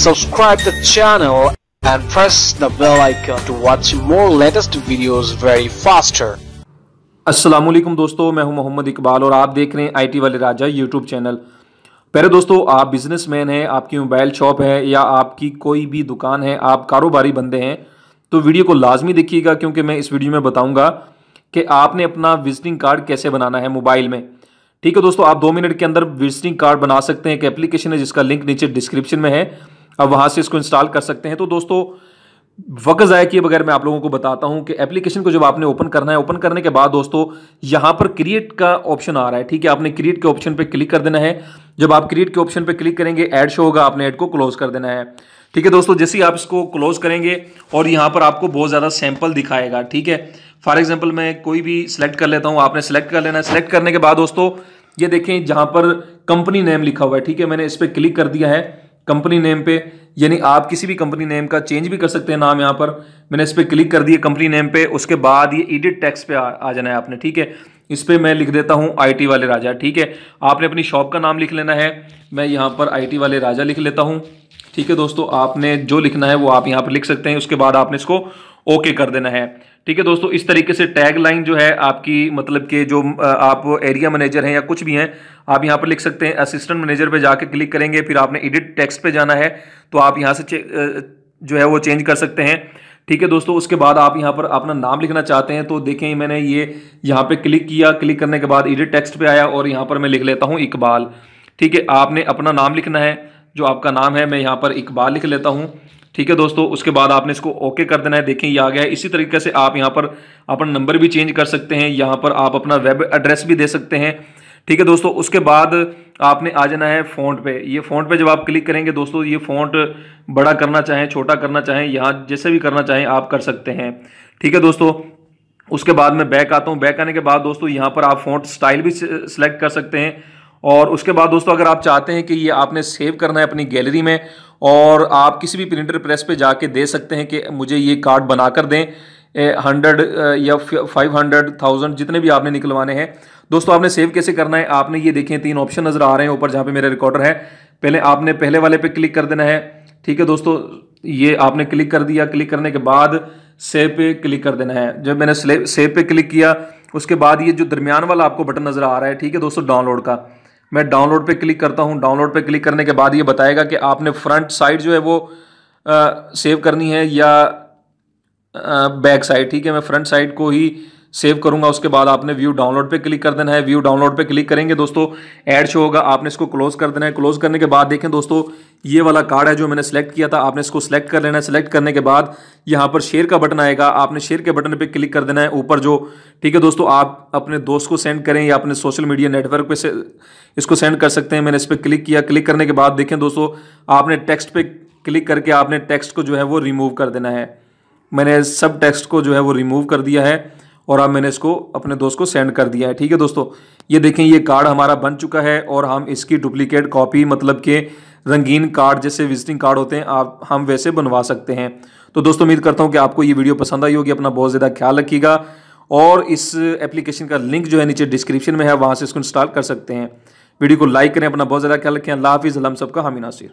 subscribe the channel and press the bell icon to watch more latest videos very faster. अस्सलामुअलैकुम दोस्तों, मैं हूं मोहम्मद इकबाल और आप देख रहे हैं आईटी वाले राजा यूट्यूब चैनल। पहले दोस्तों, आप बिजनेसमैन हैं, आपकी मोबाइल शॉप है या आपकी कोई भी दुकान है, आप कारोबारी बंदे हैं तो वीडियो को लाजमी देखिएगा, क्योंकि मैं इस वीडियो में बताऊंगा कि आपने अपना विजिटिंग कार्ड कैसे बनाना है मोबाइल में। ठीक है दोस्तों, आप 2 मिनट के अंदर विजिटिंग कार्ड बना सकते हैं। एक एप्लीकेशन है जिसका लिंक नीचे डिस्क्रिप्शन में है, आप वहां से इसको इंस्टॉल कर सकते हैं। तो दोस्तों, वक्त ज़ाया किए बगैर मैं आप लोगों को बताता हूं कि एप्लीकेशन को जब आपने ओपन करना है, ओपन करने के बाद दोस्तों यहां पर क्रिएट का ऑप्शन आ रहा है। ठीक है, आपने क्रिएट के ऑप्शन पे क्लिक कर देना है। जब आप क्रिएट के ऑप्शन पे क्लिक करेंगे, ऐड शो होगा, आपने ऐड को क्लोज कर देना है। ठीक है दोस्तों, जैसे ही आप इसको क्लोज करेंगे और यहां पर आपको बहुत ज्यादा सैंपल दिखाएगा। ठीक है, फॉर एग्जाम्पल मैं कोई भी सिलेक्ट कर लेता हूं, आपने सिलेक्ट कर लेना है। सिलेक्ट करने के बाद दोस्तों ये देखें जहां पर कंपनी नेम लिखा हुआ है। ठीक है, मैंने इस पर क्लिक कर दिया है कंपनी नेम पे, यानी आप किसी भी कंपनी नेम का चेंज भी कर सकते हैं नाम। यहां पर मैंने इस पर क्लिक कर दिया कंपनी नेम पे। उसके बाद ये एडिट टेक्स्ट पे आ जाना है आपने। ठीक है, इस पे मैं लिख देता हूं आईटी वाले राजा। ठीक है, आपने अपनी शॉप का नाम लिख लेना है। मैं यहां पर आईटी वाले राजा लिख लेता हूं। ठीक है दोस्तों, आपने जो लिखना है वो आप यहां पर लिख सकते हैं। उसके बाद आपने इसको ओके कर देना है। ठीक है दोस्तों, इस तरीके से टैग लाइन जो है आपकी, मतलब कि जो आप एरिया मैनेजर हैं या कुछ भी हैं, आप यहां पर लिख सकते हैं। असिस्टेंट मैनेजर पे जाके क्लिक करेंगे, फिर आपने एडिट टेक्स्ट पे जाना है, तो आप यहां से जो है वो चेंज कर सकते हैं। ठीक है दोस्तों, उसके बाद आप यहां पर अपना नाम लिखना चाहते हैं तो देखें मैंने ये यहां पे क्लिक किया। क्लिक करने के बाद एडिट टेक्स्ट पे आया और यहां पर मैं लिख लेता हूं इकबाल। ठीक है, आपने अपना नाम लिखना है, जो आपका नाम है, मैं यहां पर इकबाल लिख लेता हूं। ठीक है दोस्तों, उसके बाद आपने इसको ओके कर देना है। देखें ये आ गया है। इसी तरीके से आप यहां पर अपना नंबर भी चेंज कर सकते हैं, यहां पर आप अपना वेब एड्रेस भी दे सकते हैं। ठीक है दोस्तों, उसके बाद आपने आ जाना है फ़ॉन्ट पे। ये फ़ॉन्ट पे जब आप क्लिक करेंगे दोस्तों, ये फ़ॉन्ट बड़ा करना चाहें, छोटा करना चाहें, यहाँ जैसे भी करना चाहें आप कर सकते हैं। ठीक है दोस्तों, उसके बाद मैं बैक आता हूँ। बैक आने के बाद दोस्तों यहाँ पर आप फ़ॉन्ट स्टाइल भी सिलेक्ट कर सकते हैं। और उसके बाद दोस्तों अगर आप चाहते हैं कि ये आपने सेव करना है अपनी गैलरी में, और आप किसी भी प्रिंटर प्रेस पे जाके दे सकते हैं कि मुझे ये कार्ड बनाकर दें, 100 या 500,000 जितने भी आपने निकलवाने हैं। दोस्तों आपने सेव कैसे करना है, आपने ये देखें 3 ऑप्शन नजर आ रहे हैं ऊपर जहां पे मेरा रिकॉर्डर है। पहले आपने पहले वाले पे क्लिक कर देना है। ठीक है दोस्तों, ये आपने क्लिक कर दिया। क्लिक करने के बाद सेव पे क्लिक कर देना है। जब मैंने सेव पे क्लिक किया, उसके बाद ये जो दरमियान वाला आपको बटन नजर आ रहा है, ठीक है दोस्तों, डाउनलोड का, मैं डाउनलोड पे क्लिक करता हूं। डाउनलोड पे क्लिक करने के बाद ये बताएगा कि आपने फ्रंट साइड जो है वो सेव करनी है या बैक साइड। ठीक है, मैं फ्रंट साइड को ही सेव करूंगा। उसके बाद आपने व्यू डाउनलोड पे क्लिक कर देना है। व्यू डाउनलोड पे क्लिक करेंगे दोस्तों, ऐड शो होगा, आपने इसको क्लोज कर देना है। क्लोज करने के बाद देखें दोस्तों, ये वाला कार्ड है जो मैंने सेलेक्ट किया था, आपने इसको सेलेक्ट कर लेना है। सेलेक्ट करने के बाद यहाँ पर शेयर का बटन आएगा, आपने शेयर के बटन पे क्लिक कर देना है ऊपर जो। ठीक है दोस्तों, आप अपने दोस्त को सेंड करें या अपने सोशल मीडिया नेटवर्क पे से इसको सेंड कर सकते हैं। मैंने इस पर क्लिक किया। क्लिक करने के बाद देखें दोस्तों, आपने टेक्स्ट पे क्लिक करके आपने टेक्स्ट को जो है वो रिमूव कर देना है। मैंने सब टेक्स्ट को जो है वो रिमूव कर दिया है और अब मैंने इसको अपने दोस्त को सेंड कर दिया है। ठीक है दोस्तों, ये देखें ये कार्ड हमारा बन चुका है और हम इसकी डुप्लीकेट कॉपी, मतलब कि रंगीन कार्ड जैसे विजिटिंग कार्ड होते हैं, हम वैसे बनवा सकते हैं। तो दोस्तों उम्मीद करता हूं कि आपको ये वीडियो पसंद आई होगी। अपना बहुत ज़्यादा ख्याल रखिएगा और इस एप्लीकेशन का लिंक जो है नीचे डिस्क्रिप्शन में है, वहाँ से इसको इंस्टॉल कर सकते हैं। वीडियो को लाइक करें, अपना बहुत ज़्यादा ख्याल रखें। अल्लाह हाफिज़, हम सबका हामी नासिर।